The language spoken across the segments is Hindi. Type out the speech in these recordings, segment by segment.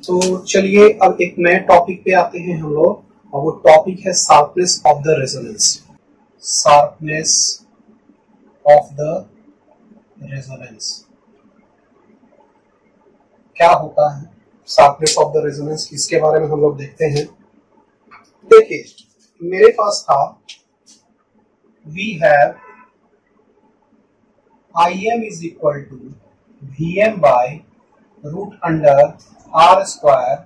तो चलिए अब एक नए टॉपिक पे आते हैं हम लोग, और वो टॉपिक है sharpness of the resonance. Sharpness of the resonance क्या होता है? शार्पनेस ऑफ द रेजोनेंस, इसके बारे में हम लोग देखते हैं। देखिए, मेरे पास था we have Im is equal to Vm by root under are square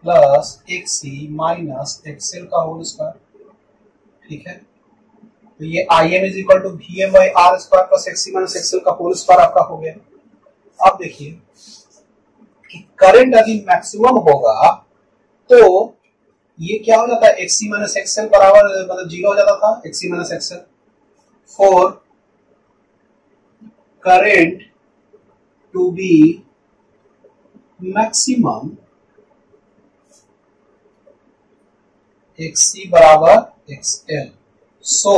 plus XC minus XL का होल स्क्वायर। ठीक है, तो ये Im is equal to Vm by r square plus XC minus XL का होल स्क्वायर आपका हो गया। अब देखिए कि करंट यदि मैक्सिमम होगा तो ये क्या हो जाता है, XC माइनस XL बराबर मतलब 0 हो जाता था, XC minus XL। For current to be maximum XC बराबर XL, सो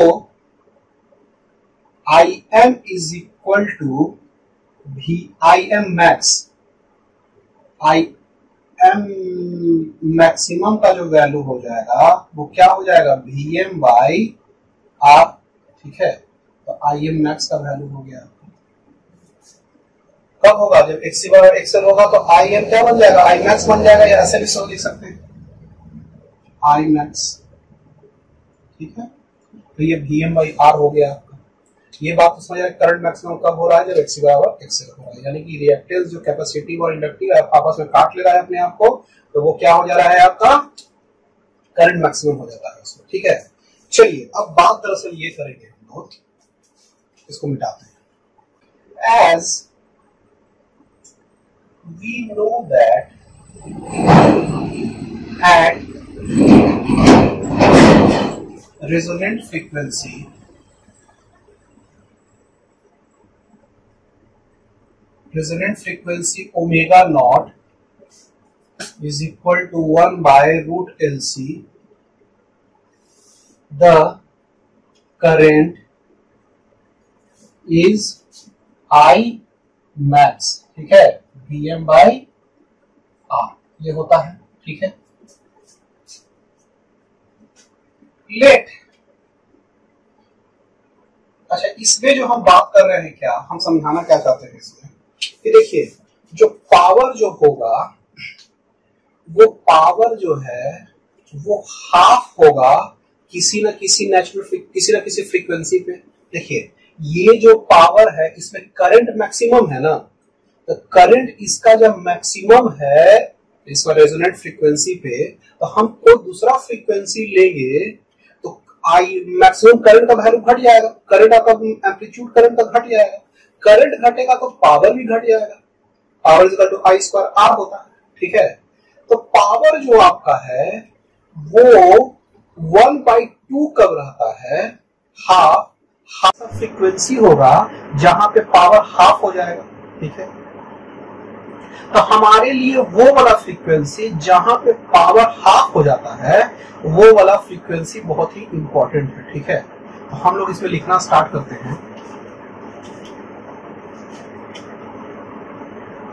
Im is equal to Im max. Im maximum का जो वैल्यू हो जाएगा वो क्या हो जाएगा, Vm बाई आर। ठीक है, तो Im मैक्स का वैल्यू हो गया। कब होगा, जब XC बराबर XL होगा तो Im क्या बन जाएगा, I मैक्स बन जाएगा, या ऐसे भी सो लिख सकते हैं I मैक्स। ठीक है, तो ये Vm बाई आर हो गया आपका। ये बात तो समझ आए, करंट मैक्सिमम कब हो रहा है, जब XC बराबर XL हो रहा है, यानी कि रिएक्टेंस जो कैपेसिटिव और इंडक्टिव आपस में काट ले रहा है अपने आप को, तो वो क्या हो जा रहा है, आपका करंट मैक्सिमम हो जाता है उसमें। ठीक है, चलिए अब बात दरअसल ये करेंगे हम लोग, इसको मिटाते हैं। As we know that at resonant frequency omega naught is equal to 1 by root LC, the current is I max। ठीक है, Vm बाई आर ये होता है। ठीक है, लेट, अच्छा इसमें जो हम बात कर रहे हैं, क्या हम समझाना क्या चाहते हैं इसमें, कि देखिए जो पावर जो होगा, वो पावर जो है वो हाफ होगा किसी न किसी फ्रीक्वेंसी पे। देखिए ये जो पावर है इसमें करंट मैक्सिमम है ना, तो करंट इसका जब मैक्सिमम है इस रेजोनेंट फ्रीक्वेंसी पे, तो हम कोई दूसरा फ्रीक्वेंसी लेंगे तो आई मैक्सिमम करंट का वैल्यू घट जाएगा, करंट आपका एम्पलीट्यूड करंट का घट जाएगा, करंट घटेगा तो पावर भी घट जाएगा, power is equal to I square r होता है। ठीक है, तो पावर जो आपका है वो 1/2 कब रहता है, हाफ फ्रीक्वेंसी होगा जहां पे पावर हाफ हो जाएगा। ठीक है, तो हमारे लिए वो वाला फ्रीक्वेंसी जहां पे पावर हाफ हो जाता है, वो वाला फ्रीक्वेंसी बहुत ही इंपॉर्टेंट है। ठीक है, तो हम लोग इसमें लिखना स्टार्ट करते हैं।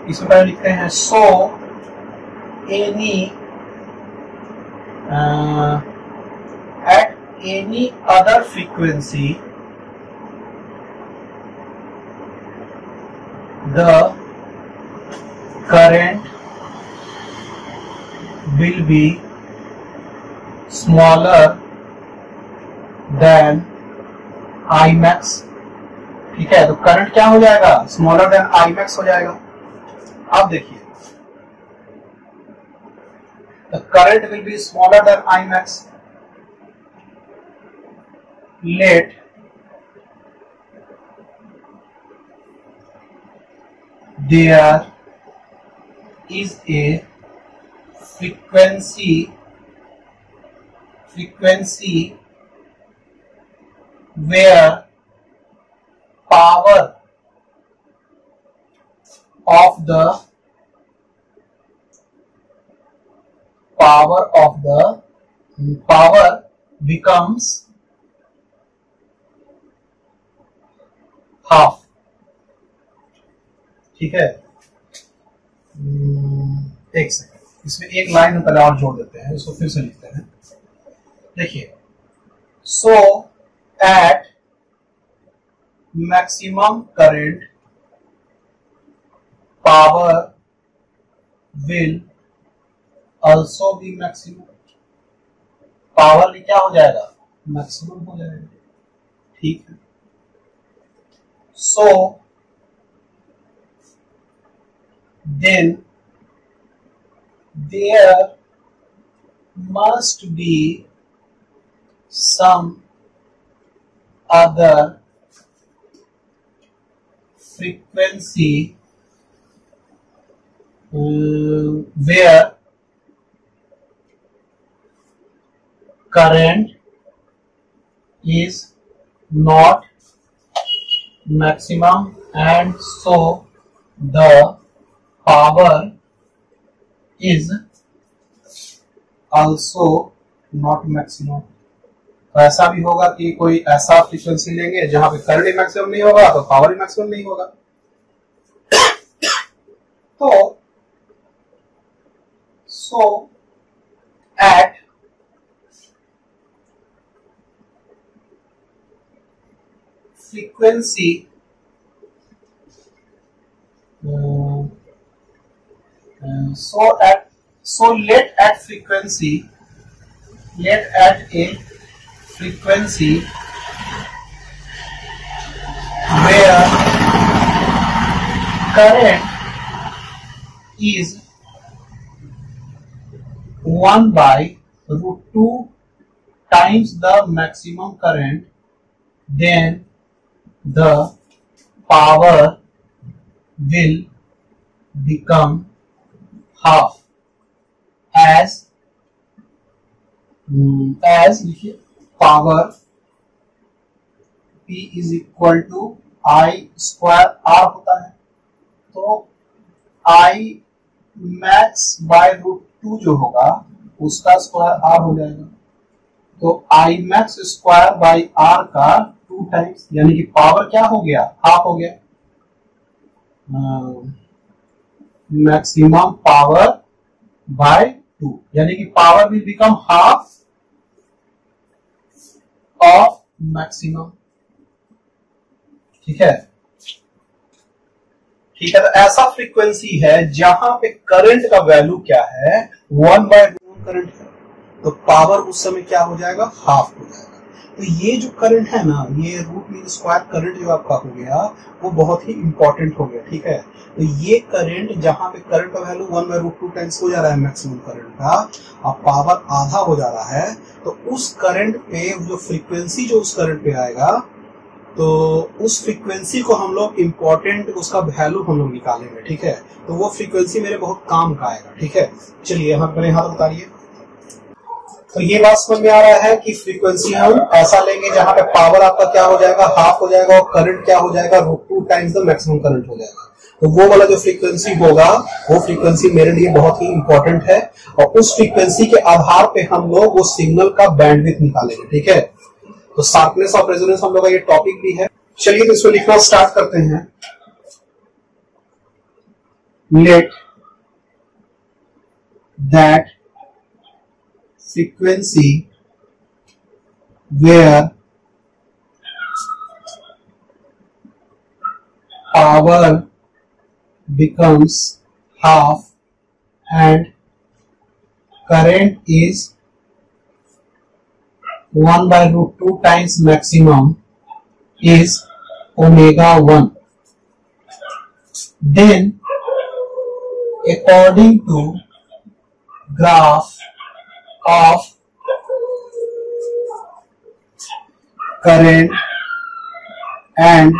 इसमें पहले लिखते हैं, so any at any other frequency the current will be smaller than I max। ठीक है, तो करंट क्या हो जाएगा, स्मॉलर देन I max हो जाएगा। अब देखिए, the current will be smaller than I max, let there is a frequency where power of the power becomes half। ठीक है, एक सेकंड, इसमें एक लाइन में पहले और जोड़ देते हैं, इसको फिर से लिखते हैं। देखिए, so at maximum current power will also be maximum. Power भी क्या हो जाएगा, मैक्सिमम हो जाएगा, ठीक है। So then there must be some other frequency where current is not maximum and so the power is also not maximum। तो ऐसा भी होगा कि कोई ऐसा फ्रीक्वेंसी लेंगे जहां पे करंट ही मैक्सिमम नहीं होगा तो पावर ही मैक्सिमम नहीं होगा। तो so at frequency so let at a frequency where current is 1 by √2 times the maximum current, then the power will become half as लिखिए power P is equal to I square r होता है। तो आई मैक्स बाय √2 जो होगा उसका स्क्वायर आर हो जाएगा। तो I max square by r का 2 टाइम्स, यानी कि पावर क्या हो गया, हाफ हो गया। मैक्सिमम पावर बाय 2, यानी कि power will become half of maximum. ठीक है, ठीक है। तो ऐसा फ्रीक्वेंसी है जहां पे करंट का वैल्यू क्या है, 1/2 करंट है, तो पावर उस समय क्या हो जाएगा, हाफ हो जाएगा। तो ये जो करंट है ना, ये √2 करंट जो आपका हो गया वो बहुत ही इंपॉर्टेंट हो गया। ठीक है, तो ये करंट जहां पे करंट का वैल्यू 1/√2 टाइम्स हो जा रहा है मैक्सिमम करंट का, अब पावर आधा हो जा रहा है, तो उस करंट पे जो फ्रीक्वेंसी जो उस करंट पे आएगा, तो उस फ्रीक्वेंसी को हम लोग इम्पोर्टेंट उसका वैल्यू हम लोग निकालेंगे। ठीक है, तो वो फ्रीक्वेंसी मेरे बहुत काम का आएगा। ठीक है, चलिए हम पहले हाथ उतारिए। तो ये बात समझ में आ रहा है कि फ्रीक्वेंसी हम ऐसा लेंगे जहां पे पावर आपका क्या हो जाएगा, हाफ हो जाएगा, और करंट क्या हो जाएगा, √2 टाइम्स द मैक्सिमम करंट हो जाएगा। तो वो वाला जो फ्रीक्वेंसी होगा वो फ्रीक्वेंसी मेरे लिए बहुत ही इंपॉर्टेंट है, और उस फ्रीक्वेंसी के आधार पे हम लोग वो सिग्नल का बैंडविड्थ निकालेंगे। ठीक है, तो शार्पनेस ऑफ रेजोनेंस हम लोग का ये टॉपिक भी है। चलिए तो इसको लिखना स्टार्ट करते हैं। Let that frequency where power becomes half and current is 1/√2 times maximum is ω1. Then according to graph of current and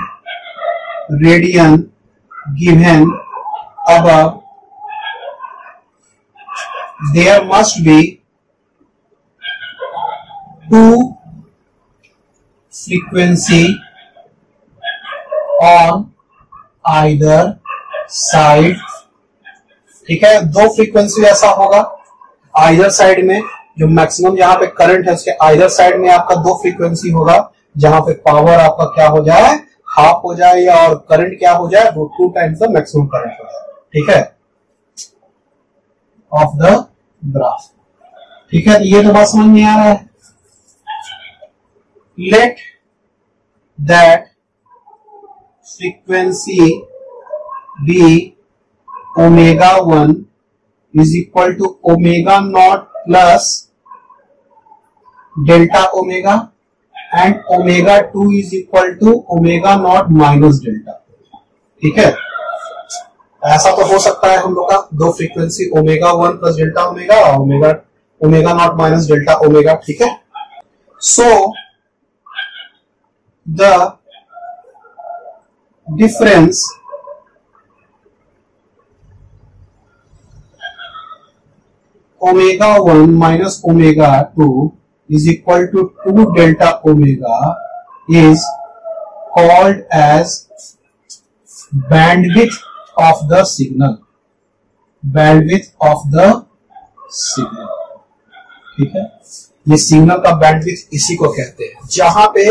radian given above, there must be two frequency on either side। ठीक है, दो फ्रीक्वेंसी ऐसा होगा आइदर साइड में, जो मैक्सिमम जहां पे करंट है उसके आइदर साइड में आपका दो फ्रीक्वेंसी होगा, जहां पे पावर आपका क्या हो जाए, हाफ हो जाए, या और करंट क्या हो जाए, √2 टाइम्स द मैक्सिमम करंट हो जाए। ठीक है, ऑफ द ग्राफ। ठीक है, ये तो बात समझ में आ रहा है। Let that frequency be omega 1 is equal to omega naught plus delta omega and omega 2 is equal to omega naught minus delta. ठीक है, ऐसा तो हो सकता है हम लोग का दो frequency omega 1 plus delta omega, omega naught minus delta omega. ठीक है, so the difference omega 1 minus omega 2 is equal to 2 delta omega is called as bandwidth of the signal, bandwidth of the signal। ठीक है, ये सिग्नल का बैंडविड्थ इसी को कहते हैं। जहां पे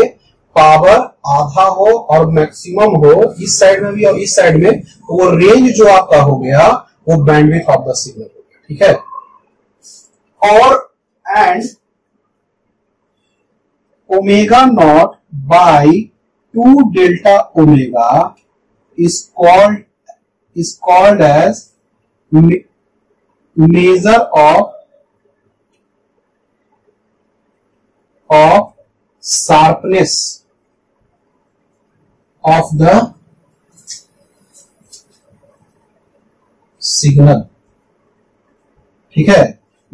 पावर आधा हो और मैक्सिमम हो, इस साइड में भी और इस साइड में, वो रेंज जो आपका हो गया वो बैंडविड्थ ऑफ द सिग्नल हो गया। ठीक है, और and omega naught by 2 delta omega is called as measure of sharpness of the signal। ठीक है,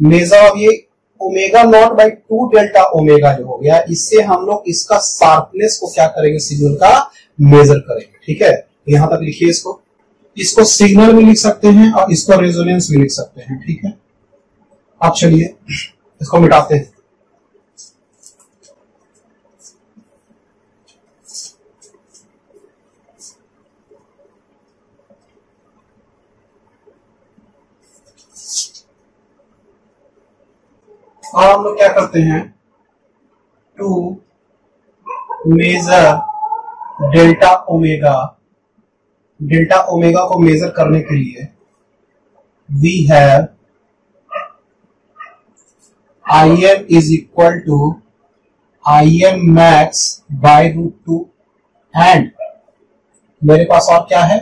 मेजर ऑफ ये omega naught by 2 delta omega जो हो गया, इससे हम लोग इसका शार्पनेस को क्या करेंगे, सिग्नल का मेजर करेंगे। ठीक है, यहां तक लिखिए इसको सिग्नल भी लिख सकते हैं और इसको रेजोनेंस भी लिख सकते हैं। ठीक है, अब चलिए इसको मिटाते हैं। और हम लोग क्या करते हैं, to measure delta omega, delta omega को मेजर करने के लिए we have Im is equal to Im max by √2 and मेरे पास और क्या है,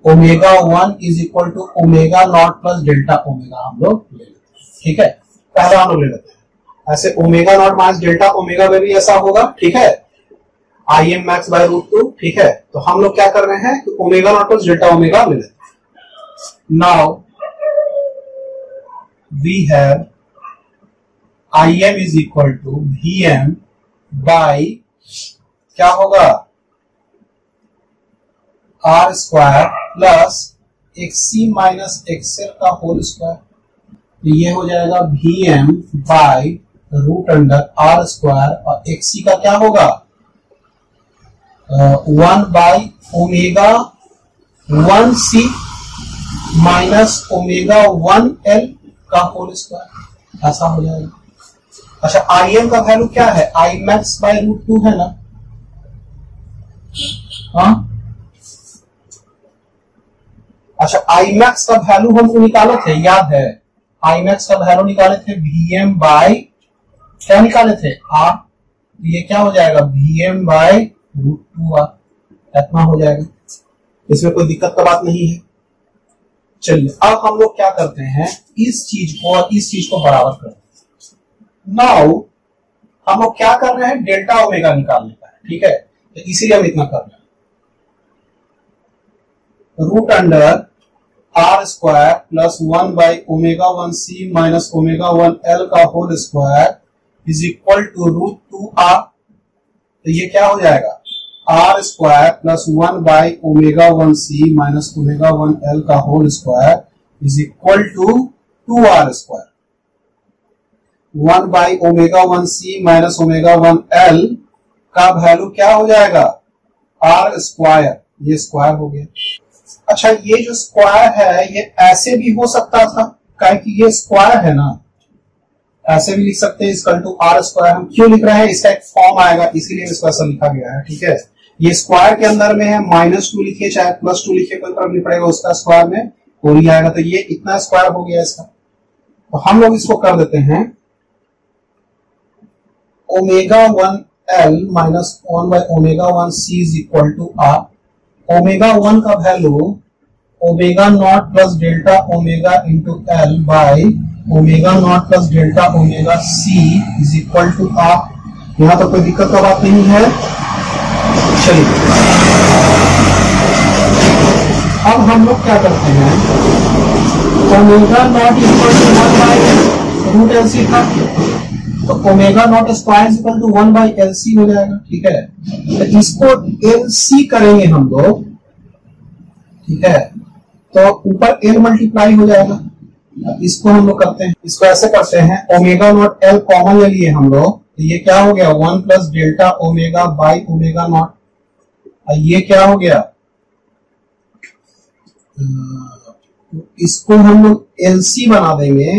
omega 1 is equal to omega naught plus delta omega हम लोग ले लेते हैं। ठीक है, पहला हम लोग ले लेते हैं ऐसे, omega naught minus delta omega में भी ऐसा होगा। ठीक है, Im मैक्स बाय √2। ठीक है, तो हम लोग क्या कर रहे हैं कि omega naught plus delta omega ले लेते हैं। Now we have Im is equal to Vm by क्या होगा, r square plus XC minus XL का होल स्क्वायर। तो ये हो जाएगा Vm बाई √r स्क्वायर और XC का क्या होगा, 1 by omega 1C minus omega 1L का होल स्क्वायर, ऐसा हो जाएगा। अच्छा, Im का वैल्यू क्या है, I मैक्स बाय √2 है ना। हाँ, अच्छा, I मैक्स का वैल्यू हम निकाले थे, याद है, I मैक्स का वैल्यू निकाले थे Vm बाई क्या निकाले थे, R। तो ये क्या हो जाएगा, Vm बाई √2R, इतना हो जाएगा। इसमें कोई दिक्कत का बात नहीं है। चलिए अब हम लोग क्या करते हैं, इस चीज को और इस चीज को बराबर करते हैं। नाउ हम लोग क्या कर रहे हैं, डेल्टा ओमेगा निकालने का है। ठीक है, तो इसीलिए हम इतना कर रहे हैं, √r square plus 1 by omega 1C minus omega 1L का whole square is equal to √2r। तो ये क्या हो जाएगा, r square plus 1 by omega 1C minus omega 1L का whole square is equal to 2r square. 1 by omega 1C minus omega 1L का वैल्यू क्या हो जाएगा, r स्क्वायर, ये स्क्वायर हो गया। अच्छा, ये जो स्क्वायर है ये ऐसे भी हो सकता था, काहे कि ये स्क्वायर है ना, ऐसे भी लिख सकते हैं इक्वल टू r स्क्वायर। हम क्यों लिख रहे हैं, इसका एक फॉर्म आएगा इसीलिए इसको ऐसा लिखा गया है। ठीक है, ये स्क्वायर के अंदर में है, -2 लिखिए चाहे +2 लिखिए, कोई फर्क नहीं पड़ेगा उसका स्क्वायर में, 4 ही आएगा, तो ये इतना स्क्वायर हो गया इसका। तो हम लोग इसको कर देते हैं omega 1 L minus 1 by omega 1 C is equal to r. Omega 1 का value omega naught plus delta omega into L by omega naught plus delta omega C is equal to r. यहां तो कोई दिक्कत का बात नहीं है। चलिए अब हम लोग क्या करते हैं, omega naught equal to 1 by root L C था, तो omega naught square equal to 1 by L C हो जाएगा। ठीक है, तो इसको एल सी करेंगे हम लोग। ठीक है, तो ऊपर एल मल्टीप्लाई हो जाएगा। इसको हम लोग करते हैं, इसको ऐसे करते हैं, ओमेगा नॉट एल कॉमन ले लिए हम लोग, तो ये क्या हो गया 1 plus delta omega by omega not. ये क्या हो गया, इसको हम लोग एलसी बना देंगे,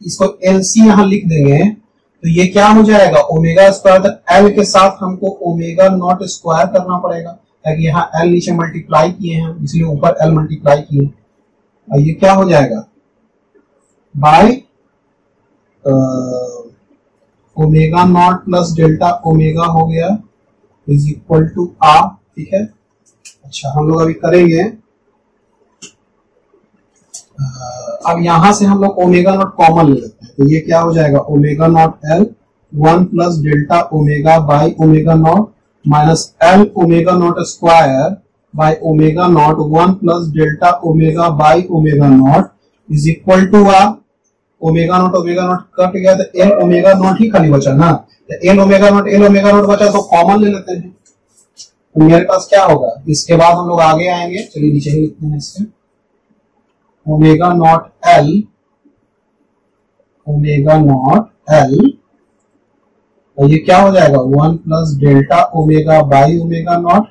इसको एलसी यहां लिख देंगे, तो ये क्या हो जाएगा ओमेगा स्क्वायर। एल के साथ हमको ओमेगा नॉट स्क्वायर करना पड़ेगा, ताकि यहाँ एल नीचे मल्टीप्लाई किए हैं, इसलिए ऊपर एल मल्टीप्लाई किए। और ये क्या हो जाएगा by omega naught plus delta omega हो गया इज इक्वल टू आर। ठीक है, अच्छा हम लोग अभी करेंगे, अब यहां से हम लोग ओमेगा नॉट कॉमन ले लेते हैं, तो ये क्या हो जाएगा omega naught L 1 plus delta omega by omega naught minus L omega naught square by omega naught 1 plus delta omega by omega naught is equal to r. Omega naught cut गया, तो एल ओमेगा नॉट ही खाली बचा ना, तो एल ओमेगा नॉट बचा, तो कॉमन ले लेते हैं। तो मेरे पास क्या होगा, इसके बाद हम लोग आगे आएंगे, चलिए नीचे ही लिखते हैं इससे, ओमेगा नॉट एल और ये क्या हो जाएगा 1 plus delta omega by omega not,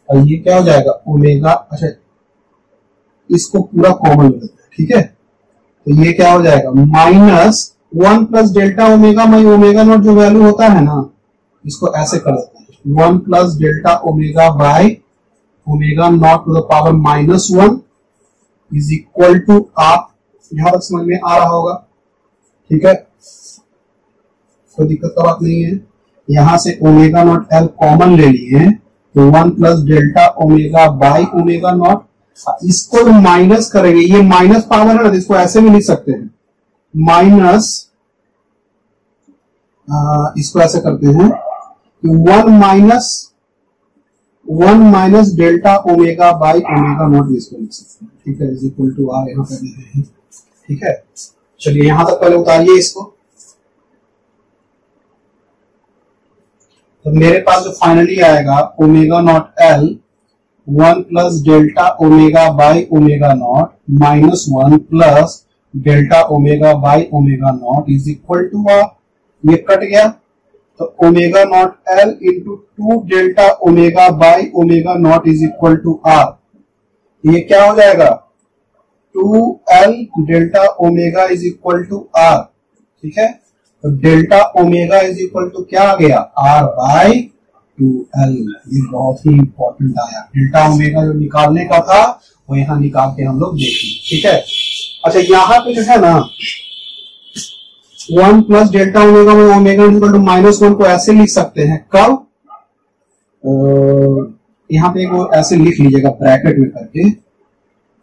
और ये क्या हो जाएगा ओमेगा, अच्छा इसको पूरा कॉमन ले लेते हैं। ठीक है, तो ये क्या हो जाएगा minus 1 plus delta omega by omega naught, जो वैल्यू होता है ना, इसको ऐसे कर देते हैं 1 plus delta omega by omega naught to the power minus 1 is equal to आप। यहां तक समझ में आ रहा होगा। ठीक है, कोई दिक्कत का बात नहीं है। यहां से ओमेगा नॉट एल कॉमन ले लिए, तो 1 plus delta omega by omega not, इसको तो माइनस करेंगे, ये माइनस पावर है ना, इसको ऐसे भी लिख सकते हैं माइनस, इसको ऐसे करते हैं कि 1 minus delta omega by omega not, इसको लिख सकते हैं। ठीक है, इज इक्वल टू आर यहां पर लिख रहे हैं। ठीक है, चलिए यहां तक पहले उतारिए इसको। तो मेरे पास जो फाइनली आएगा omega naught L 1 plus delta omega by omega naught minus 1 plus delta omega by omega naught is equal to r. ये कट गया, तो omega naught L into 2 delta omega by omega naught is equal to r. ये क्या हो जाएगा 2l delta omega is equal to r. ठीक है, तो delta omega is equal to क्या आ गया r बाई 2l। ये बहुत ही इंपॉर्टेंट आया, डेल्टा ओमेगा जो निकालने का था वो यहां निकाल के हम लोग देखेंगे। ठीक है, अच्छा यहां पे जो है ना 1 प्लस डेल्टा ओमेगा में ओमेगा इक्वल टू माइनस 1 को ऐसे लिख सकते हैं, कब यहां पे वो ऐसे लिख लीजिएगा ब्रैकेट में करके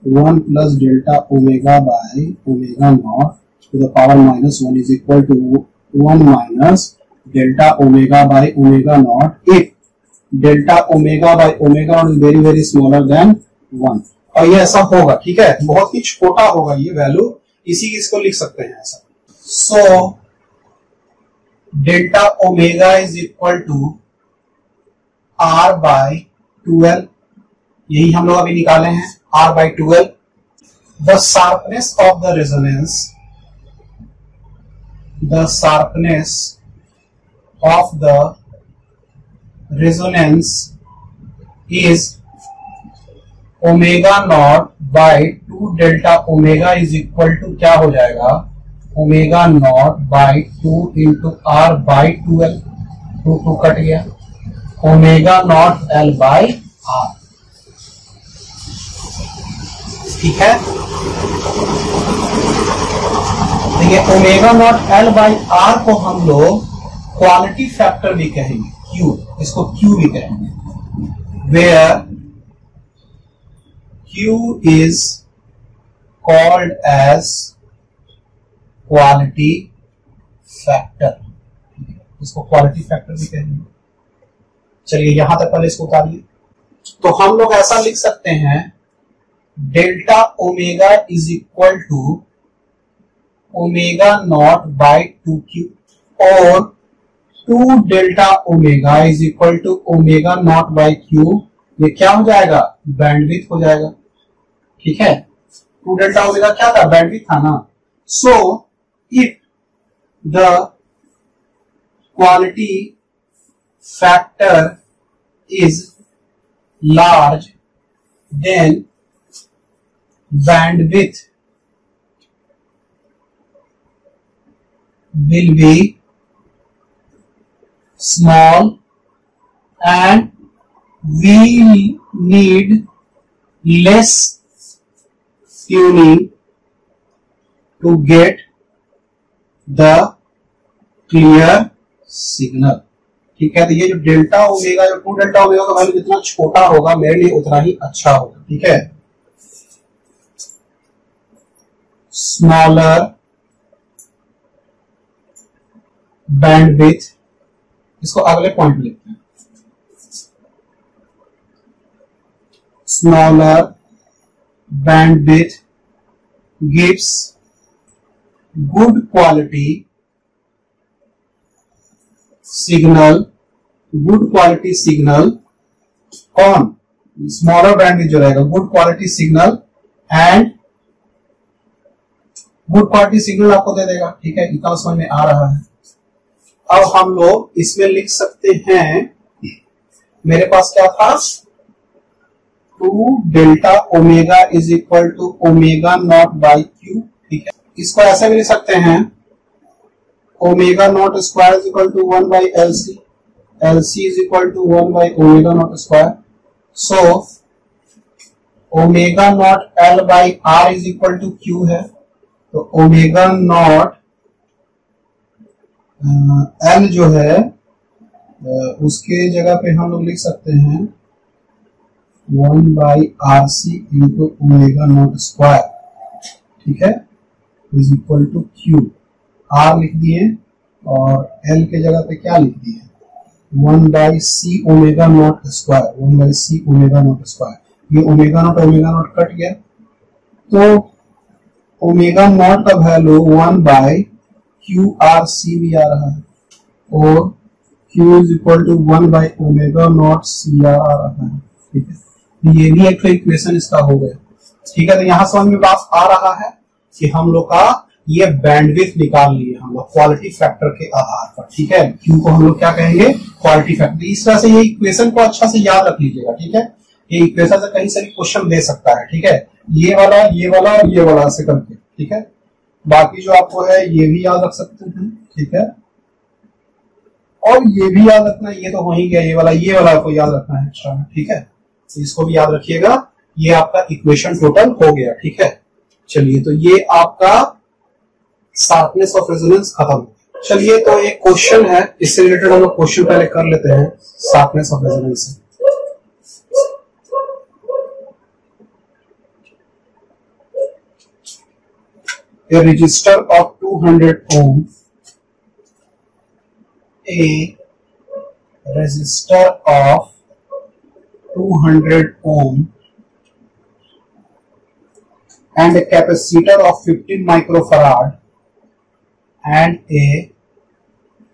1 plus delta omega by omega naught to the power minus 1 is equal to 1 minus delta omega by omega naught if delta omega by omega naught is very very smaller than 1। और ये ऐसा होगा। ठीक है, बहुत ही छोटा होगा ये वैल्यू, इसी इसको लिख सकते हैं ऐसा। So delta omega is equal to r by 2l, यही हम लोग अभी निकाले हैं r by 12। The sharpness of the resonance is omega naught by 2 delta omega is equal to क्या हो जाएगा omega naught by 2 into r by 2l, 2 cut गया, omega naught l by r। ठीक है। देखिए omega naught L by R को हम लोग क्वालिटी फैक्टर भी कहेंगे, क्यू, इसको क्यू भी कहेंगे, where Q is called as quality factor, इसको क्वालिटी फैक्टर भी कहेंगे। चलिए यहां तक पहले इसको उतारिए। तो हम लोग ऐसा लिख सकते हैं, delta omega is equal to omega naught by 2q, और 2 delta omega is equal to omega naught by q, ये क्या हो जाएगा, बैंडविड्थ हो जाएगा। ठीक है, 2 डेल्टा ओमेगा क्या था, बैंडविड्थ था ना। So if the quality factor is large, then bandwidth will be small and we need less tuning to get the clear signal। ठीक है, तो ये जो डेल्टा ओमेगा, जो 2 डेल्टा ओमेगा का वैल्यू जितना छोटा होगा मेरे लिए उतना ही अच्छा होगा। ठीक है, स्मॉलर बैंडविड्थ, इसको अगले पॉइंट में लिखते हैं, smaller bandwidth gives good quality signal, good quality signal, कौन, स्मॉलर बैंडविड्थ जो रहेगा, good quality signal, and good quality signal आपको दे देगा। ठीक है, इतना समझ में आ रहा है। अब हम लोग इसमें लिख सकते हैं, मेरे पास क्या था, 2 delta omega is equal to omega naught by Q. ठीक है, इसको ऐसे भी लिख सकते हैं, omega naught square is equal to 1 by LC, LC is equal to 1 by omega naught square. So omega naught L by r is equal to Q है, तो ओमेगा नॉट एल जो है उसके जगह पे हम लोग लिख सकते हैं 1 by r C into omega naught square. ठीक है, is equal to Q, r लिख दिए और एल के जगह पे क्या लिख दिए, 1 by C omega naught square, 1 by C omega naught square. ये ओमेगा नॉट कट गया, तो ओमेगा नॉट का value 1 by Q R C भी आ रहा है, और Q is equal to 1 by omega naught C R आ रहा है। ठीक है, तो ये भी एक इक्वेशन इसका हो गया। ठीक है, तो यहां समझ में बात आ रहा है कि हम लोग का ये बैंडविड्थ निकाल लिए हम लोग क्वालिटी फैक्टर के आधार पर। ठीक है, क्यू को हम लोग क्या कहेंगे, क्वालिटी फैक्टर। इस तरह से ये इक्वेशन को अच्छा से याद रख लीजिएगा। ठीक है, ये इक्वेशन से कहीं से भी क्वेश्चन दे सकता है। ठीक है, ये वाला और ये वाला से करके। ठीक है, बाकी जो आपको है ये भी याद रख सकते हैं। ठीक है, और ये भी याद रखना, ये तो हो ही गया, ये वाला आपको याद रखना है एक्स्ट्रा में। ठीक है, तो इसको भी याद रखिएगा। ये आपका इक्वेशन टोटल हो गया। ठीक है, चलिए, तो ये आपका शार्पनेस ऑफ रेजोनेंस खत्म। चलिए, तो एक क्वेश्चन है, इससे रिलेटेड हम लोग क्वेश्चन पहले कर लेते हैं शार्पनेस ऑफ रेजोनेंस से। A resistor of 200 ohm, a resistor of 200 ohm and a capacitor of 15 microfarad and a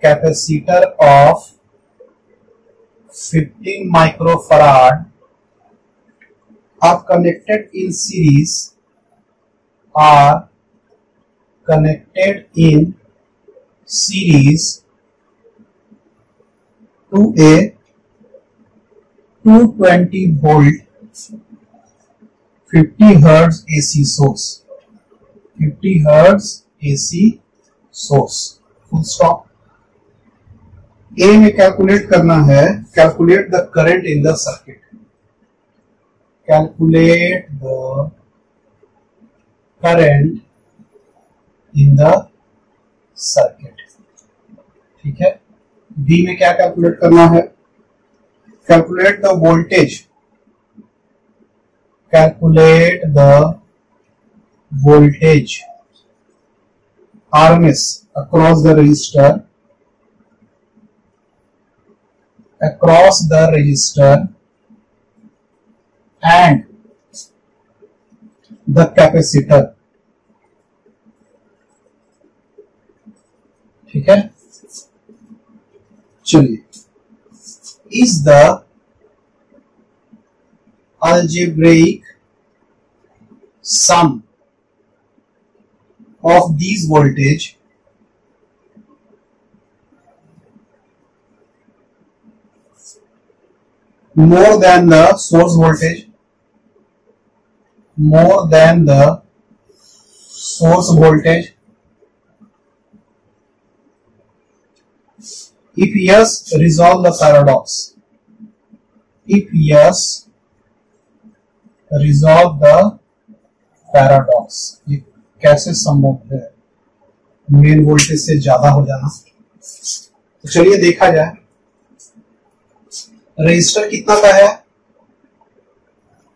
capacitor of 15 microfarad are connected in series to a 220 volt 50 hertz AC source, 50 hertz AC source, full stop। A में कैलकुलेट करना है, calculate the current in the circuit, calculate the current in the circuit. ठीक है, बी में क्या कैलकुलेट करना है? Calculate the voltage, calculate the voltage RMS across the resistor, and the capacitor। ठीक है, चलिए, is the algebraic sum of these voltage more than the source voltage, more than the source voltage? If yes, resolve the paradox. If yes, resolve the paradox। ये कैसे संभव है मेन वोल्टेज से ज्यादा हो जाना? तो चलिए देखा जाए। रजिस्टर कितना का है?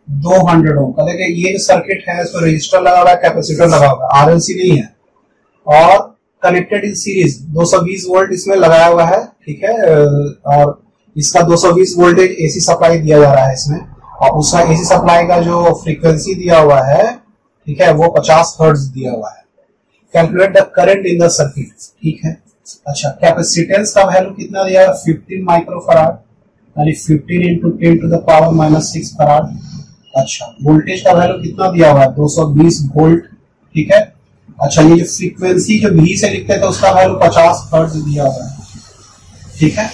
200 ओम का। देखिए ये सर्किट है, इसमें रजिस्टर लगा हुआ है, कैपेसिटर लगा हुआ है, आरएलसी नहीं है, और कनेक्टेड इन सीरीज 220 वोल्ट इसमें लगाया हुआ है। ठीक है, और इसका 220 वोल्टेज एसी सप्लाई दिया जा रहा है इसमें, और उसका एसी सप्लाई का जो फ्रीक्वेंसी दिया हुआ है, ठीक है, वो 50 हर्ट्ज दिया हुआ है। Calculate the current in the circuit. ठीक है, अच्छा, कैपेसिटेंस का वैल्यू कितना दिया है? 15 माइक्रोफराड, यानी 15 into 10 to the power minus 6 farad. अच्छा, वोल्टेज का वैल्यू कितना दिया हुआ है? 220 वोल्ट। ठीक है, अच्छा, ये जो फ्रीक्वेंसी जो भी से लिखते थे उसका वैल्यू 50 हर्ट्ज दिया हुआ है। ठीक है,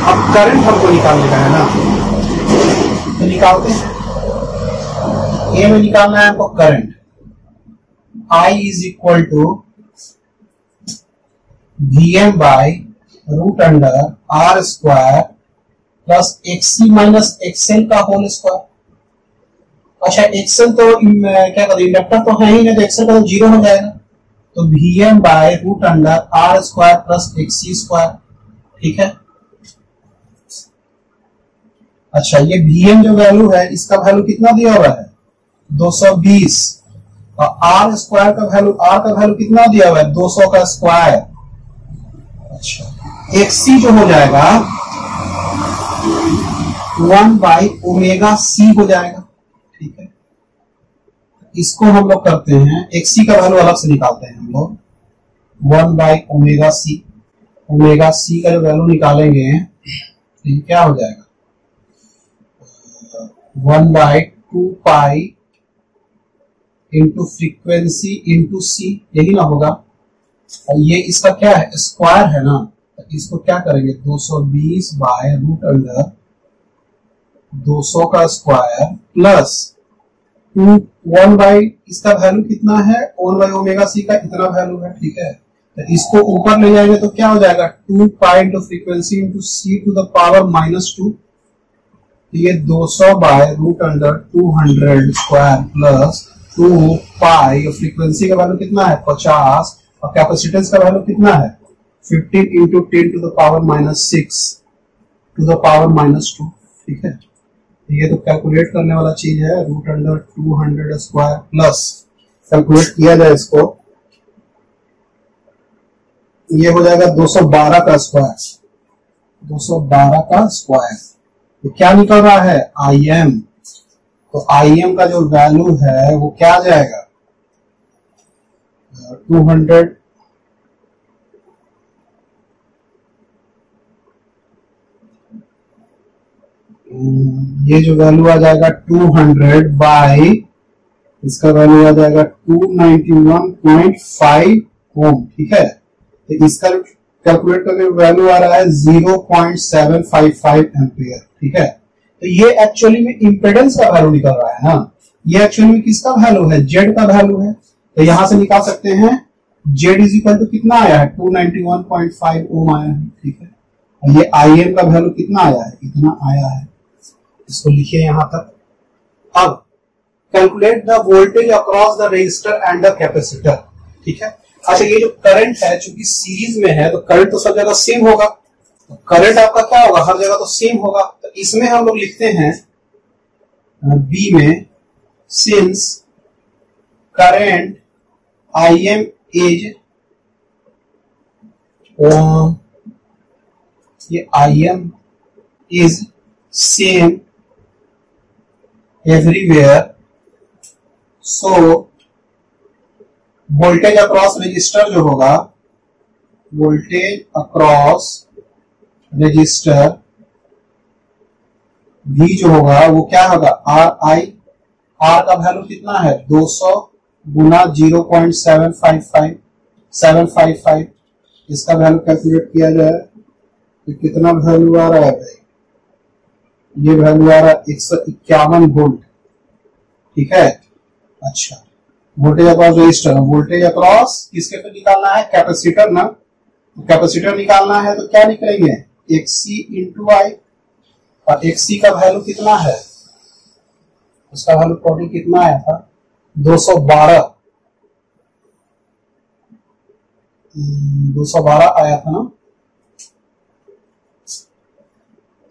अब करंट हमको निकालने का है ना, तो निकालते हैं। ए में निकालना है हमको current. I is equal to VM by root under R square plus XC minus XL का होल स्क्वायर। अच्छा, XL तो क्या कहते हैं, इंडक्टर तो है ही नहीं, तो XL का तो 0 हो जाएगा, तो VM by root under R square plus XC square. ठीक है, अच्छा, ये VM जो वैल्यू है, इसका वैल्यू कितना दिया हुआ है? 220, और R स्क्वायर का वैल्यू, R का वैल्यू कितना दिया हुआ है? 200 का स्क्वायर। अच्छा, XC जो हो जाएगा 1 बाई ओमेगा C हो जाएगा। ठीक है, इसको हम लोग करते हैं, XC का वैल्यू अलग से निकालते हैं हम लोग, 1 by omega C। Omega C का जो वैल्यू निकालेंगे तो ये क्या हो जाएगा? 1 by 2 pi into frequency into C, यही ना होगा। और ये इसका क्या है? स्क्वायर है ना, तो इसको क्या करेंगे? 220 बाय रूट अंडर 200 का स्क्वायर प्लस 1 बाई, इसका वैल्यू कितना है? 1 बाई ओमेगा C का इतना वैल्यू है। ठीक है, तो इसको ऊपर ले जाएंगे तो क्या हो जाएगा? 2 pi into frequency into C to the power -2। ये 200 by root under 200 square plus 2 pi, frequency का वैल्यू कितना है? 50, और कैपेसिटेंस का वैल्यू कितना है? 15 into 10 to the power -6 to the power -2। ठीक है, ये तो कैलकुलेट करने वाला चीज है। Root under 200 square plus, calculate किया जाए इसको, ये हो जाएगा 212 का स्क्वायर। 212 का स्क्वायर, तो क्या निकल रहा है? IM। तो IM का जो वैल्यू है वो क्या आ जाएगा? 200 ये जो वैल्यू आ जाएगा 200 बाई, इसका वैल्यू आ जाएगा 291.5 ओम। ठीक है, तो इसका कैलकुलेट करके वैल्यू आ रहा है 0.755 एम्पियर। ठीक है, तो ये एक्चुअली में इंपेडेंस का वैल्यू निकल रहा है ना, ये एक्चुअली में किसका वैल्यू है? जेड का वैल्यू है। तो यहां से निकाल सकते हैं जेड इज इक्वल टू कितना आया है? 291.5 ओम आया है। ठीक है, और ये IM का वैल्यू कितना आया है? इतना आया है। इसको लिखिए यहां तक। अब calculate the voltage across the resistor and the capacitor. ठीक है। अच्छा, ये जो करंट है चूंकि सीरीज में है तो करंट तो सब जगह सेम होगा, तो करंट आपका क्या होगा, हर जगह तो सेम होगा। तो इसमें हम लोग लिखते हैं बी में, since current I M is, ये I M is same everywhere, so voltage across resistor जो होगा, वोल्टेज अक्रॉस रजिस्टर V जो होगा वो क्या होगा, आर आई। आर का वैल्यू कितना है, 200 गुना 0.755, इसका वैल्यू कैलकुलेट किया जाए तो कितना वैल्यू आ रहा है भाई, ये वैल्यू आ रहा है 151 वोल्ट। ठीक है। अच्छा, voltage across register, voltage across किसके पे निकालना है, कैपेसिटर ना, कैपेसिटर निकालना है तो क्या निकलेंगे, XC इंटू आई, और XC का वैल्यू कितना है, उसका वैल्यू टोटल कितना आया था, 212 आया था ना,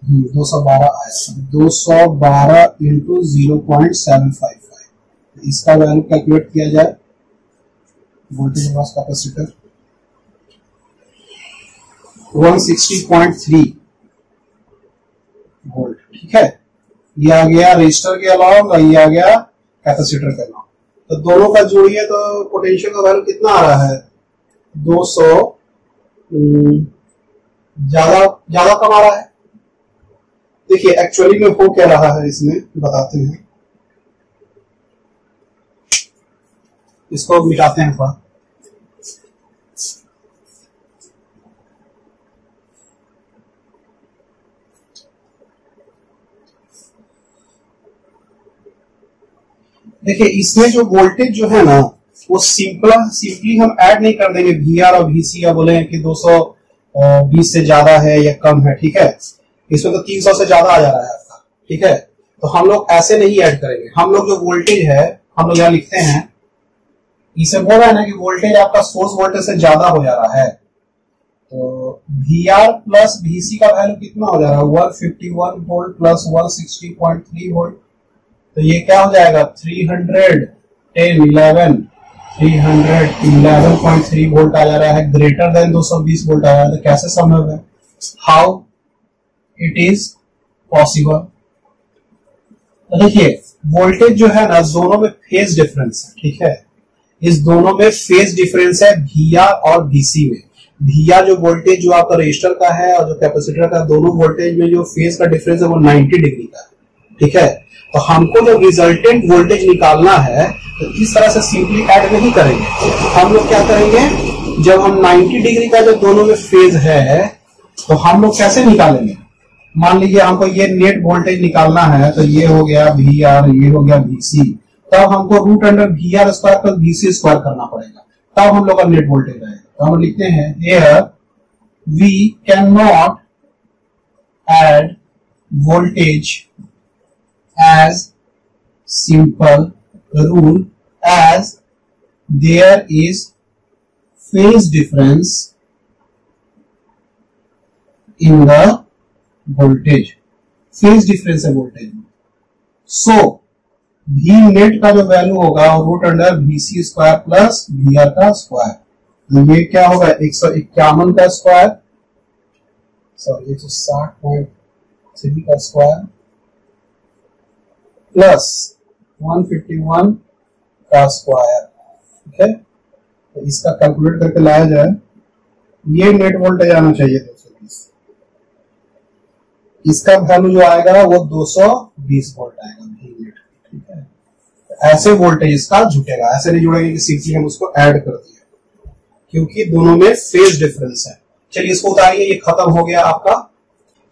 212 आया, 212 इंटू 0.755, इसका वैल्यू कैलकुलेट किया जाए, वोल्टेज अक्रॉस कैपेसिटर 160.3 वोल्ट। ठीक है। ये आ गया रजिस्टर के अलावा, ये आ गया कैपेसिटर के अलावा, तो दोनों का जोड़िए तो पोटेंशियल का वैल्यू कितना आ रहा है, 200 ज्यादा कम आ रहा है। देखिए एक्चुअली में हो क्या रहा है इसमें बताते हैं, इसको मिटाते हैं थोड़ा। देखिए इसमें जो वोल्टेज जो है ना वो सिंपली हम ऐड नहीं कर देंगे VR और VC, या बोले कि 220 से ज्यादा है या कम है। ठीक है। इसमें तो 300 से ज्यादा आ जा रहा है आपका। ठीक है। तो हम लोग ऐसे नहीं ऐड करेंगे, हम लोग जो वोल्टेज है हम लोग यहाँ लिखते हैं, इसे बोल रहा है ना कि वोल्टेज आपका सोर्स वोल्टेज से ज्यादा हो जा रहा है, तो VR प्लस VC का वैल्यू कितना हो जा रहा है, 151 वोल्ट प्लस 160.3 वोल्ट, तो ये क्या हो जाएगा 311.3 वोल्ट आ जा रहा है, ग्रेटर देन 220 वोल्ट आ रहा है। तो कैसे संभव है, हाउ इट इज पॉसिबल। तो देखिए वोल्टेज जो है ना दोनों में फेज डिफरेंस है। ठीक है। इस दोनों में फेज डिफरेंस है VR और VC में। VR जो वोल्टेज जो आपका रजिस्टर का है और जो कैपेसिटर का, दोनों वोल्टेज में जो फेज का डिफरेंस है वो 90 डिग्री का है। ठीक है। तो हमको जो रिजल्टेंट वोल्टेज निकालना है तो इस तरह से सिंपली ऐड नहीं करेंगे, हम लोग क्या करेंगे, जब हम 90 डिग्री का जब दोनों में फेज है तो हम लोग कैसे निकालेंगे, मान लीजिए हमको ये नेट वोल्टेज निकालना है, तो ये हो गया VR, ये हो गया VC, तब हमको root under VR square plus VC square करना पड़ेगा, तब हम लोग का नेट वोल्टेज आएगा। तो हम लिखते हैं here we can not add voltage as simple rule as there is phase difference in the voltage, phase difference है voltage में, so V net का जो वैल्यू होगा root under VC square plus VR का स्क्वायर, तो ये क्या होगा 151 का स्क्वायर, सॉरी 160.3 का स्क्वायर प्लस 151 का स्क्वायर। ठीक है। तो इसका कैलकुलेट करके लाया जाए, ये नेट वोल्टेज आना चाहिए 220, इसका वैल्यू जो आएगा वो 220 वोल्ट आएगा V नेट। ठीक है। तो ऐसे वोल्टेज इसका जुटेगा, ऐसे नहीं जुड़ेगा कि सिंपली हम उसको ऐड कर दिए, क्योंकि दोनों में फेज डिफरेंस है। चलिए इसको उतारिए, ये खत्म हो गया आपका।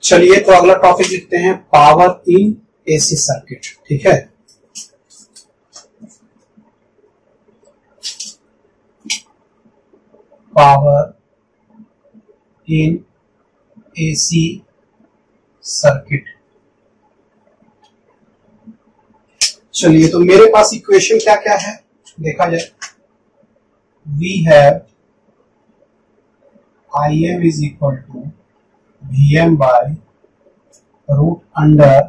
चलिए तो अगला टॉपिक लिखते हैं, पावर इन AC सर्किट। ठीक है। Power in AC circuit. चलिए, तो मेरे पास इक्वेशन क्या क्या है देखा जाए। We have I M is equal to V M by root under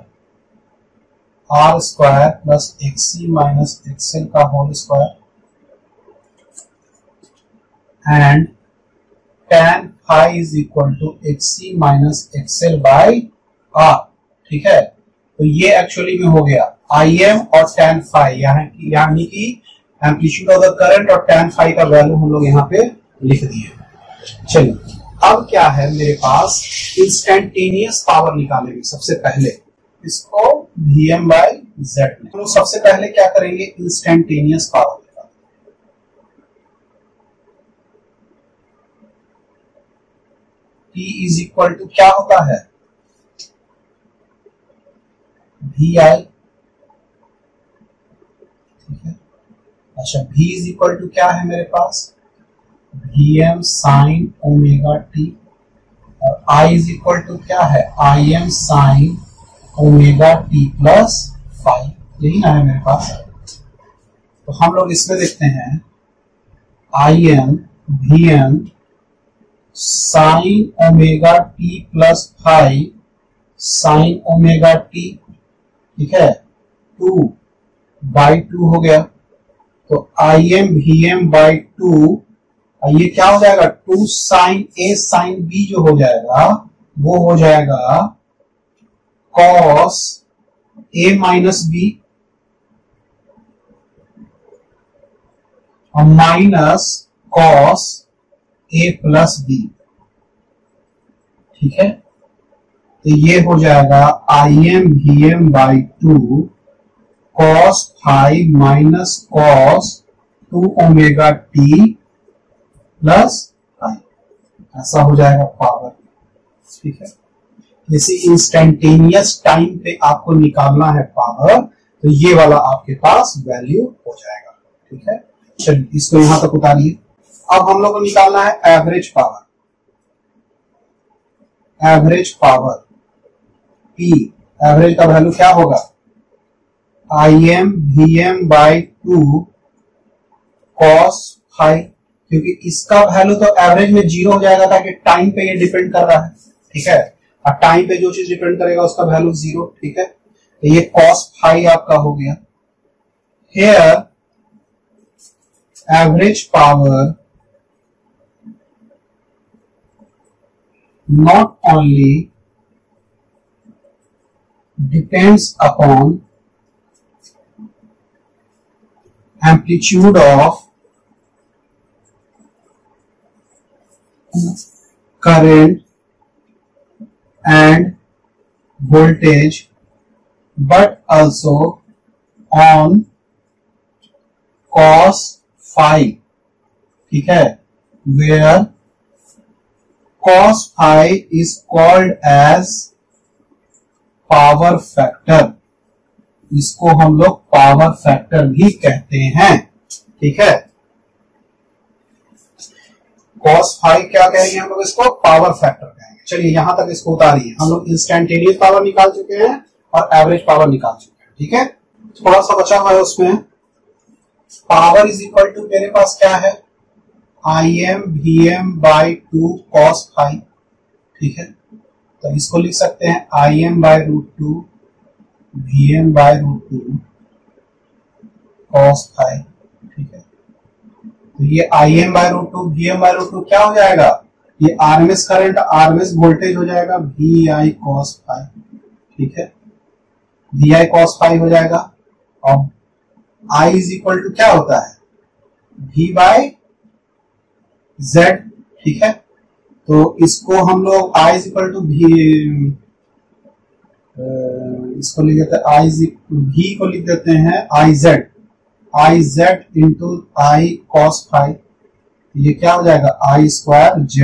are square plus XC minus XL का whole square and tan phi is equal to XC minus XL by R. ठीक है, तो ये एक्चुअली में हो गया आई एम और tan phi, यानी कि एम्पलीट्यूड ऑफ द करंट और tan phi का वैल्यू हम लोग यहाँ पे लिख दिए। चलिए, अब क्या है मेरे पास, इंस्टेंटेनियस पावर निकालेंगे। सबसे पहले इसको Vm बाय जेड में, तो सबसे पहले क्या करेंगे, इंस्टेंटेनियस पावर निकालेंगे। T इज इक्वल टू क्या होता है, Vi। ठीक है, अच्छा, V इज इक्वल टू क्या है मेरे पास, Vm साइन ओमेगा टी, और I इज इक्वल टू क्या है, Im sine omega T plus five, यही ना है मेरे पास। तो हम लोग इसमें देखते हैं Im Vm sine omega T plus five sine omega T, ठीक है, 2/2 हो गया। तो Im Vm बाई 2, ये क्या हो जाएगा, 2 साइन ए साइन बी जो हो जाएगा वो हो जाएगा कॉस ए माइनस बी और minus cos A plus B. ठीक है, तो ये हो जाएगा Im Vm by 2 cos 5 minus cos 2 omega T plus 5, ऐसा हो जाएगा पावर। ठीक है, जैसे इंस्टेंटेनियस टाइम पे आपको निकालना है पावर, तो ये वाला आपके पास वैल्यू हो जाएगा। ठीक है, चलिए इसको यहां तक उतारिए। अब हम लोग को निकालना है average power. Average power P, average का वैल्यू क्या होगा, Im Vm बाई 2 कॉस 5, क्योंकि इसका वैल्यू तो एवरेज में 0 हो जाएगा ताकि टाइम पे ये डिपेंड कर रहा है। ठीक है, और टाइम पे जो चीज डिपेंड करेगा उसका वैल्यू 0। ठीक है, तो ये cos 5 आपका हो गया। Here average power not only depends upon amplitude of current and voltage but also on cos phi। ठीक है, where cos phi is called as power factor, इसको हम लोग पावर फैक्टर भी कहते हैं। ठीक है, cos phi क्या कहेंगे हम लोग, इसको पावर फैक्टर कहेंगे। चलिए यहां तक इसको उतारिए। हम लोग इंस्टेंटेनियस पावर निकाल चुके हैं और एवरेज पावर निकाल चुके हैं। ठीक है, थोड़ा सा बचा हुआ है उसमें। पावर इज इक्वल टू मेरे पास क्या है, Im Vm by 2 cos phi। ठीक है, तो इसको लिख सकते हैं Im by root 2 Vm by root 2 cos phi। ठीक है, तो ये Im by root 2 Vm by root 2 क्या हो जाएगा, ये आरएमएस करंट आरएमएस वोल्टेज हो जाएगा Vi cos phi। ठीक है, Vi cos phi हो जाएगा। और I इज इक्वल टू क्या होता है, V बाई Z। ठीक है, तो इसको हम लोग I इज इक्वल टू इसको लिख देते हैं V को लिख देते हैं IZ into I cos phi। ये क्या हो जाएगा, I square Z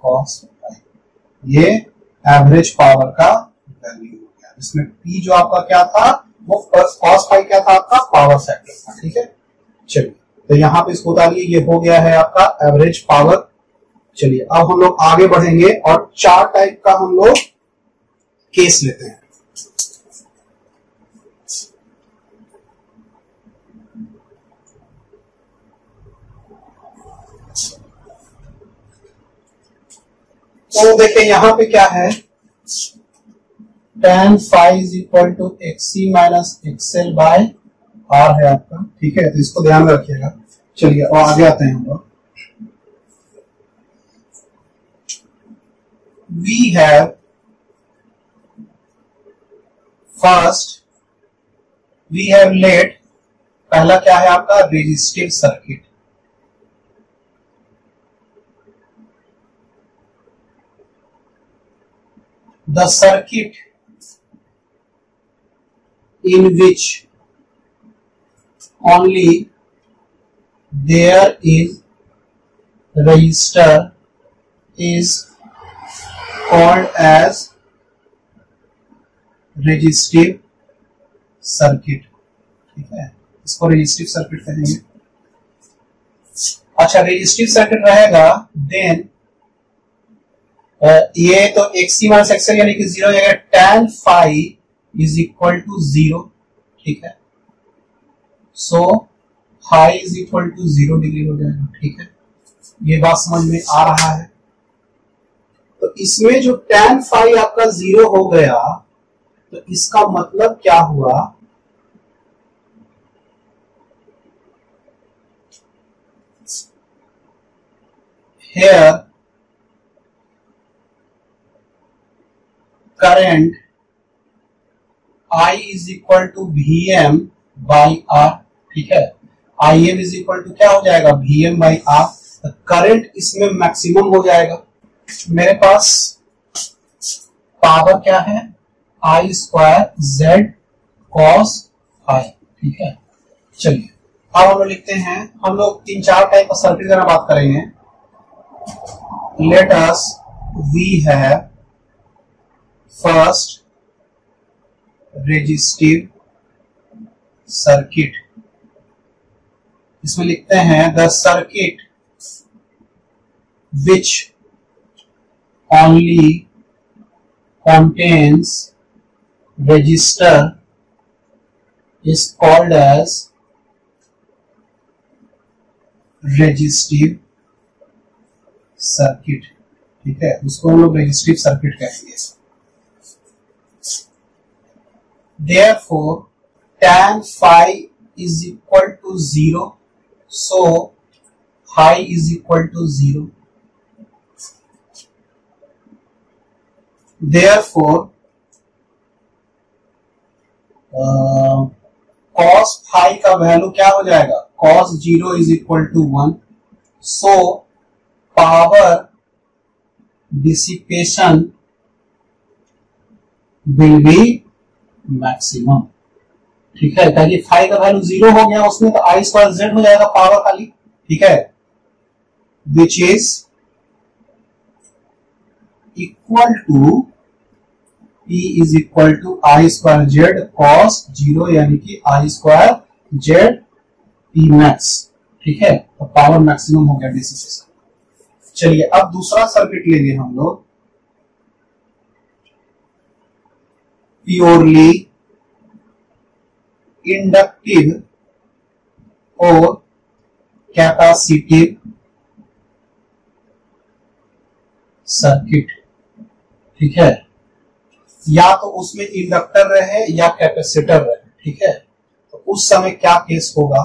cos phi। ये एवरेज पावर का वैल्यू हो गया। इसमें P जो आपका क्या था, वो cos phi क्या था आपका, पावर फैक्टर था। ठीक है, चलिए तो यहां पे इसको उतारिए। ये हो गया है आपका एवरेज पावर। चलिए अब हम लोग आगे बढ़ेंगे और 4 टाइप का हम लोग केस लेते हैं। तो देखिए यहां पे क्या है, tan phi is equal to XC minus XL by R है आपका, ठीक है, तो इसको ध्यान में रखिएगा। चलिए और आगे आते हैं हम लोग। We have first we have let, पहला क्या है आपका, resistive circuit. The circuit in which only there is resistor is called as resistive circuit, ठीक है, इसको रेजिस्टिव सर्किट कहेंगे। अच्छा, रेजिस्टिव सर्किट रहेगा देन ये तो XC माइनस XL यानी कि 0 हो जाएगा, tan phi is equal to 0, ठीक है, so phi is equal to 0 degree हो जाएगा, ठीक है, ये बात समझ में आ रहा है। तो इसमें जो tan phi आपका 0 हो गया, तो इसका मतलब क्या हुआ, here current I is equal to Vm by R, ठीक है, Im is equal to क्या हो जाएगा, Vm by R। करंट इसमें मैक्सिमम हो जाएगा। मेरे पास पावर क्या है, I square Z cos phi, ठीक है। चलिए अब हम लोग लिखते हैं, हम लोग 3-4 टाइप का सर्किट की बात करेंगे। Let us we have first resistive circuit, इसमें लिखते हैं the circuit which only contains resistor is called as resistive circuit, ठीक है, उसको हम लोग रेजिस्टिव सर्किट कहेंगे। Therefore, tan phi is equal to 0, so phi is equal to 0. Therefore, cos phi का वैल्यू क्या हो जाएगा, cos 0 is equal to 1. So, power dissipation will be maximum, ठीक है, ताकि फाई का वैल्यू 0 हो गया उसमें, तो आई स्क्वायर जेड हो जाएगा पावर खाली, ठीक है, which is equal to P is equal to I square Z cos 0 यानी कि I square Z P max, ठीक है, तो पावर मैक्सिमम हो गया डिसिपेशन। चलिए अब दूसरा सर्किट लेंगे हम लोग, प्योरली इंडक्टिव और कैपेसिटिव सर्किट, ठीक है, या तो उसमें इंडक्टर रहे या कैपेसिटर रहे, ठीक है, तो उस समय क्या केस होगा,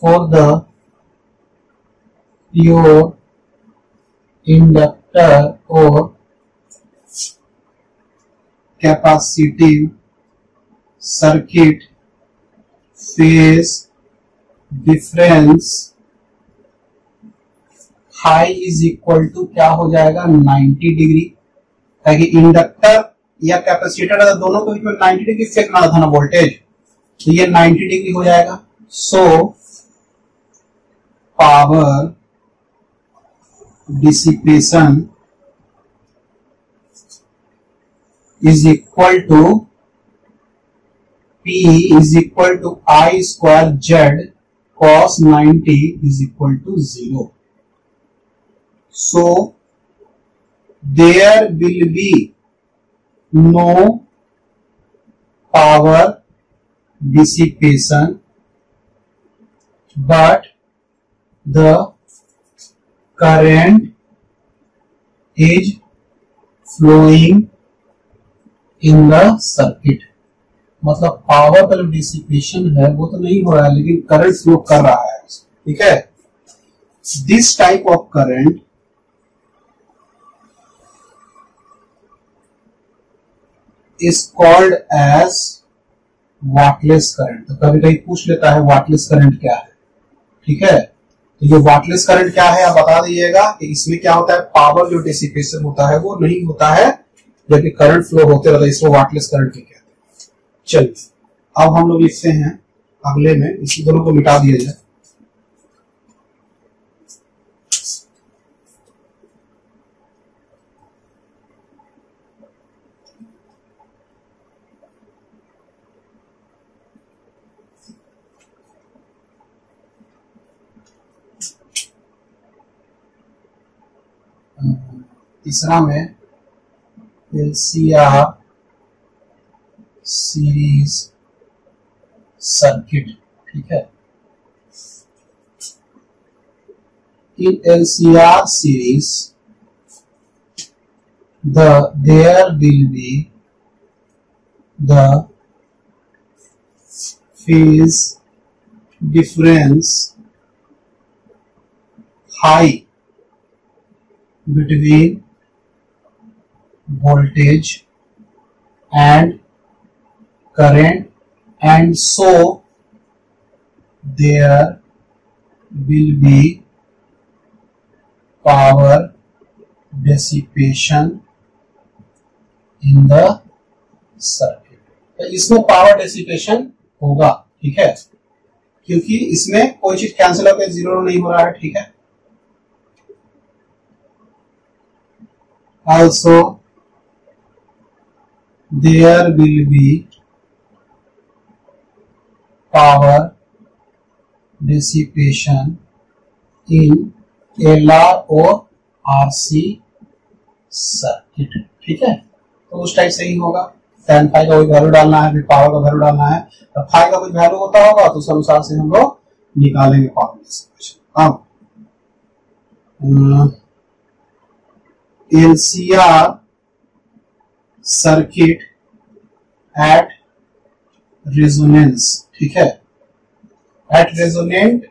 फॉर द प्योर इंडक्टर और कैपेसिटिव सर्किट फेज डिफरेंस हाई इज इक्वल टू क्या हो जाएगा, 90 डिग्री, ताकि इंडक्टर या कैपेसिटर दोनों के बीच में 90 डिग्री फेंकना था ना वोल्टेज, तो ये 90 डिग्री हो जाएगा। सो power dissipation is equal to P is equal to I square Z cos 90 is equal to 0. So there will be no power dissipation, but the current is flowing in the circuit। मतलब पावर का जो डिसिपेशन है वो तो नहीं हो रहा है, लेकिन करंट फ्लो कर रहा है, ठीक है। This type of current is called as wattless current. तो कभी कभी पूछ लेता है वाटलेस करंट क्या है, ठीक है। तो ये वाटलेस करंट क्या है आप बता दीजिएगा कि इसमें क्या होता है, पावर जो डिसिपेशन होता है वो नहीं होता है, जबकि करंट फ्लो होते रहता है, इसको वाटलेस करंट भी कहते हैं। चलिए अब हम लोग लिखते हैं अगले में, इसी दोनों को मिटा दिया जाए। तीसरा में एलसीआर सीरीज सर्किट, ठीक है। इन LCR series there will be the phase difference high between voltage and current, and so there will be power dissipation in the circuit। तो इसमें पावर डिसिपेशन होगा, ठीक है, क्योंकि इसमें कोई चीज कैंसिल होकर जीरो नहीं हो रहा है, ठीक है। Also there will be power dissipation in LR और RC सर्किट, ठीक है। तो उस टाइप से ही होगा, tan फाई का कोई वैल्यू डालना है, फिर पावर का वैल्यू डालना है, और फाई का कुछ वैल्यू होता होगा तो उस अनुसार से हम लोग निकालेंगे पावर डिसिपेशन। अब LCR सर्किट एट रेजोनेंस, ठीक है, एट रेजोनेंट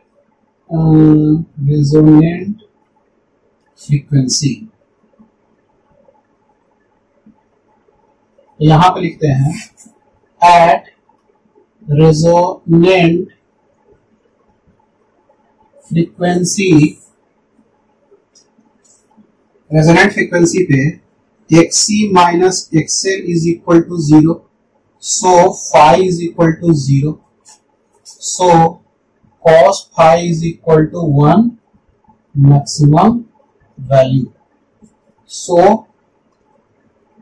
फ्रीक्वेंसी। यहां पे लिखते हैं at resonant frequency. Resonant frequency पे XC minus XL is equal to 0, so phi is equal to 0, सो cos phi is equal to 1 maximum value, so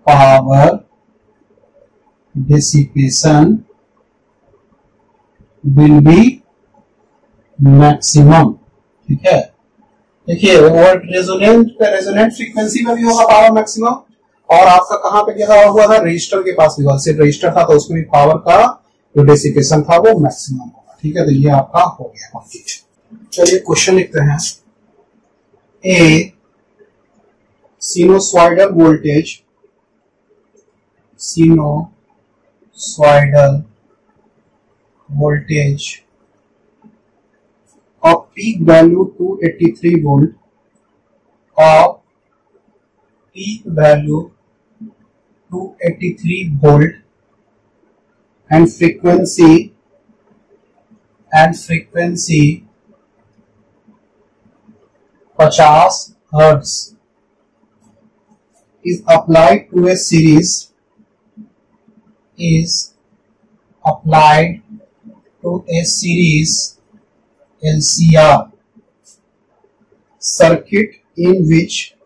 power dissipation will be maximum, ठीक है। देखिए वर्ड रेजोनेंट फ्रीक्वेंसी में भी होगा पावर मैक्सिमम, और आपका कहां पे क्या हुआ था, रजिस्टर के पास भी हुआ, सिर्फ रजिस्टर था तो उसमें भी पावर का जो डिसिपेशन था वो मैक्सिमम होगा, ठीक है। तो ये आपका हो गया कंप्लीट। चलिए क्वेश्चन लिखते हैं। ए सिनोसॉइडल voltage of peak value 283 volt, of peak value 283 volt, and frequency 50 hertz is applied to a series LCR circuit in which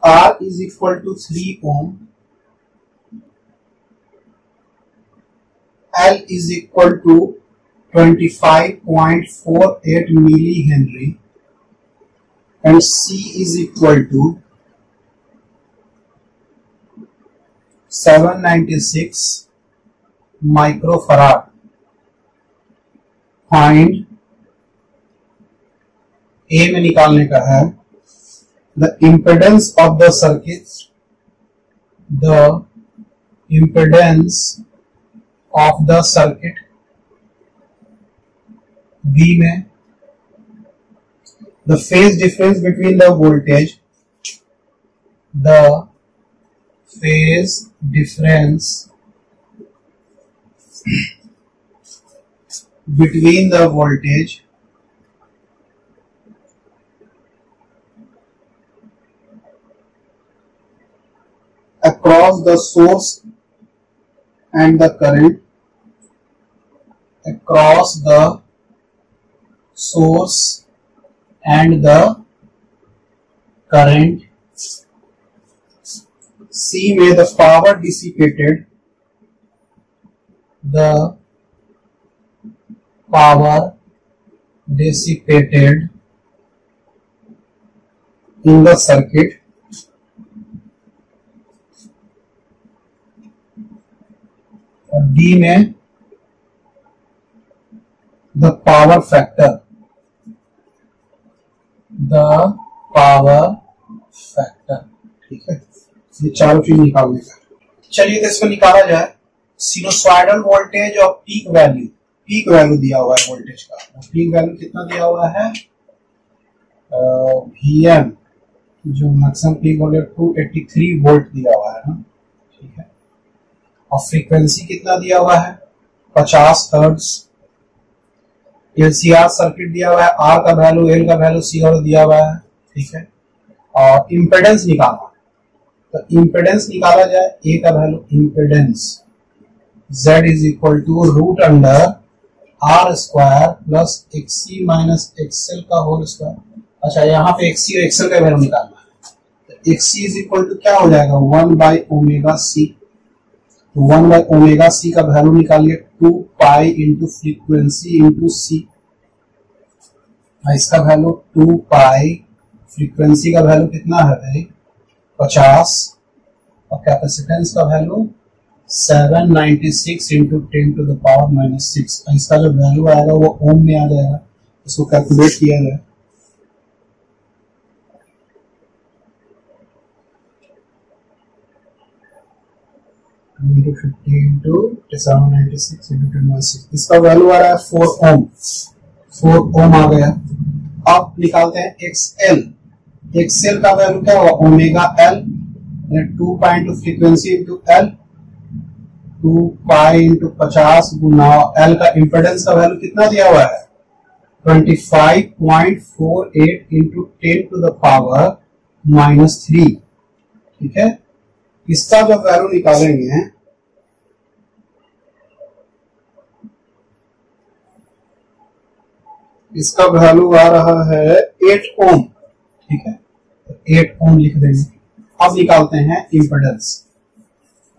R is equal to 3 ohm, L is equal to 25.48 millihenry, and C is equal to 796 microfarad. Find, A में निकालने का है, the impedance of the circuit, the impedance of the circuit. B में the phase difference between the voltage, the phase difference between the voltage across the source and the current, across the source and the current. C में the power dissipated, the power dissipated in the circuit, और D में the power factor, the power factor. ठीक है, ये चारों चीज निकालने का। चलिए तो इसको निकाला जाए। सिनुसॉइडल वोल्टेज और पीक वैल्यू दिया हुआ है वोल्टेज का। पीक वैल्यू कितना दिया हुआ है, Vm, जो मैक्सिमम पीक वोल्टेज 283 वोल्ट दिया हुआ है ना। ठीक है, और फ्रीक्वेंसी कितना दिया हुआ है, 50 हर्ट्ज। एलसीआर सर्किट दिया हुआ है, आर का वैल्यू, एल का वैल्यू, सी और दिया हुआ है। ठीक है, और इम्पिडेंस निकालना, तो इम्पिडेंस निकाला जाए। ए का value impedance Z is equal to root under are square plus XC minus XL का होल स्क्वायर। अच्छा, यहाँ पे एक्सी और एक्सएल का वैल्यू निकालना है, तो एक्सी इज इक्वल टू क्या हो जाएगा, 1/ओमेगा सी। 1/ओमेगा सी का वैल्यू निकालिए, 2 pi into frequency into C. इसका वैल्यू 2 पाई, फ्रीक्वेंसी का वैल्यू कितना है भाई, 50, और कैपेसिटेंस का value 796 into 10 to the power -6। इसका जो वैल्यू आएगा वो ओम में आ जाएगा। इसको कैलकुलेट किया जाए, into 50 into 796 into 10/6। इसका वैल्यू आ रहा है 4 ओम। 4 ओम आ गया। अब निकालते हैं एक्सएल। एक्सएल का वैल्यू क्या होगा, omega L, 2 pi into frequency into L, 2 pi into 50 गुना एल का इम्पिडेंस का वैल्यू कितना दिया हुआ है, 25.48 इंटू 10 टू द पावर -3। ठीक है, इसका जो वैल्यू निकालेंगे, इसका वैल्यू आ रहा है 8 ओम। ठीक है, 8 ओम लिख देंगे। अब निकालते हैं इम्पिडेंस।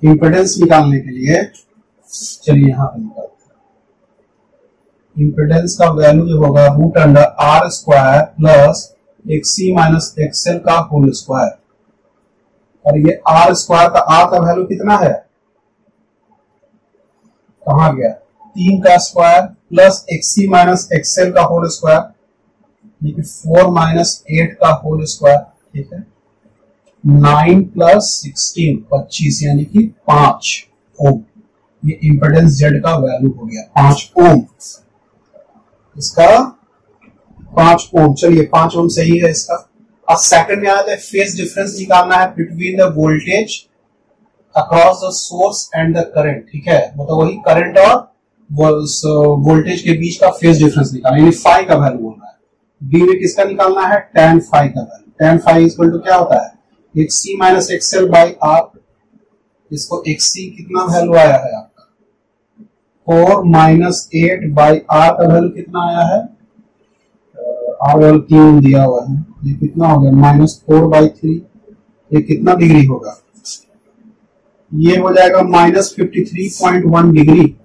इम्पिडेंस निकालने के लिए चलिए यहां पे निकालते हैं। इम्पिडेंस का वैल्यू जो होगा root under are square plus XC minus XL का होल स्क्वायर, और ये आर स्क्वायर का, आर का वैल्यू कितना है, कहां गया, 3 का square plus XC minus XL का होल स्क्वायर, 4 माइनस 8 का होल स्क्वायर। ठीक है, 9 प्लस 16 25, यानी कि 5 ओम। ये इम्पिडेंस जेड का वैल्यू हो गया 5 ओम। इसका 5 ओम। चलिए 5 ओम सही है इसका। अब सेकंड में आता है फेज डिफरेंस निकालना है between the voltage across the source and the current. ठीक है, मतलब वही करंट और वोल्टेज के बीच का फेज डिफरेंस निकालना, यानी फाई का वैल्यू बोलना है। बी में किसका निकालना है, tan फाई का value. tan phi equal to क्या होता है, XC minus XL by R. इसको एक्सी कितना वैल्यू आया है आपका, 4 माइनस 8 बाई आर का वैल्यू कितना आया है, आर वैल्यू 3 दिया हुआ है, ये कितना हो गया, -4/3। ये कितना डिग्री होगा, ये हो जाएगा -53.1 डिग्री।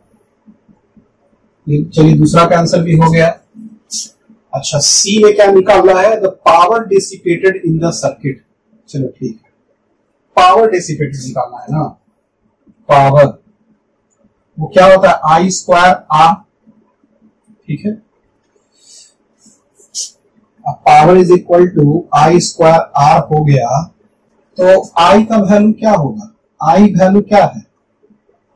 चलिए दूसरा का आंसर भी हो गया। अच्छा, सी में क्या निकालना है, the power dissipated in the circuit. चलो ठीक है, पावर डिसिपेटेड निकालना है ना, पावर वो क्या होता है आई स्क्वायर आर, ठीक है। अब power is equal to I square R हो गया, तो आई का वैल्यू क्या होगा, आई वैल्यू क्या है,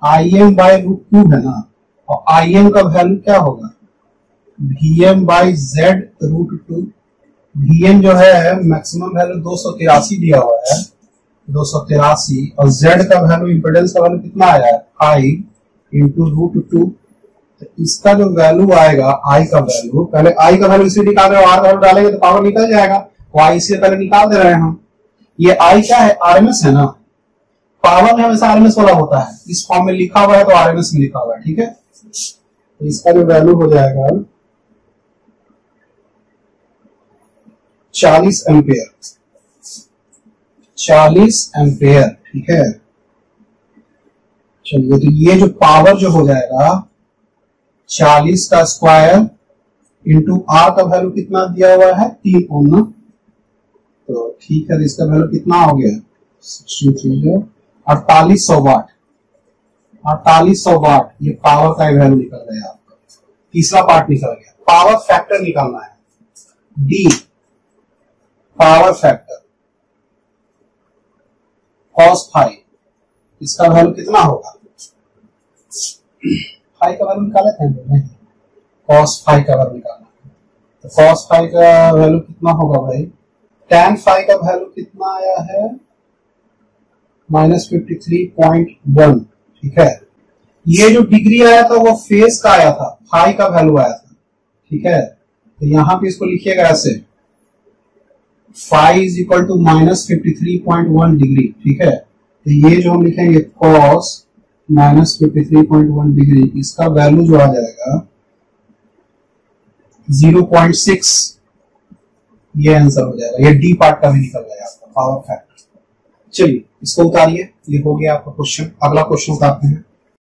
I M by root two है ना, और आई एम का वैल्यू क्या होगा, V M by Z root two. V M जो है मैक्सिमम वैल्यू 283 दिया हुआ है, 283, और जेड का वैल्यू, इंपेडेंस का वैल्यू कितना आया है 5 इंटू रूट टू। तो इसका जो वैल्यू आएगा आई का वैल्यू, पहले आई का वैल्यू इसे निकाल रहे हो, आर का वैल्यू डालेंगे तो पावर निकल जाएगा, वो आई से पहले निकाल दे रहे हैं हम। ये आई क्या है, आरएमएस है ना, पावर में हमेशा आरएमएस वाला होता है, इस फॉर्म में लिखा हुआ है तो आरएमएस में लिखा हुआ है, ठीक है। तो इसका जो वैल्यू हो जाएगा 40 एम्पेयर, 40 एम्पेयर, ठीक है। चलिए, तो ये जो पावर जो हो जाएगा 40 का स्क्वायर इंटू आर का वैल्यू कितना दिया हुआ है 3 ओम ना, तो ठीक है, तो इसका वैल्यू कितना हो गया 4800 वाट, 4800 वाट, ये पावर का वैल्यू निकल गया आपका। तीसरा पार्ट निकल गया, पावर फैक्टर निकालना है, the power factor cos phi, इसका वैल्यू कितना होगा, फाई का वैल्यू निकाले थे नहीं, कॉस फाई का वैल्यू निकालना है, तो कॉस फाई का वैल्यू कितना होगा भाई, tan फाई का वैल्यू कितना आया है -53.1, ठीक है। ये जो डिग्री आया था वो फेज का आया था, फाई का वैल्यू आया था, ठीक है। तो यहां पे इसको लिखिएगा ऐसे, phi is equal to -53.1 degree, ठीक है। तो ये जो हम लिखेंगे cos -53.1 डिग्री, इसका वैल्यू जो आ जाएगा 0.6, ये आंसर हो जाएगा। ये डी पार्ट का भी निकल गया आपका पावर फैक्टर। चलिए इसको उतारिए, ये हो गया आपका क्वेश्चन। अगला क्वेश्चन उतारते हैं।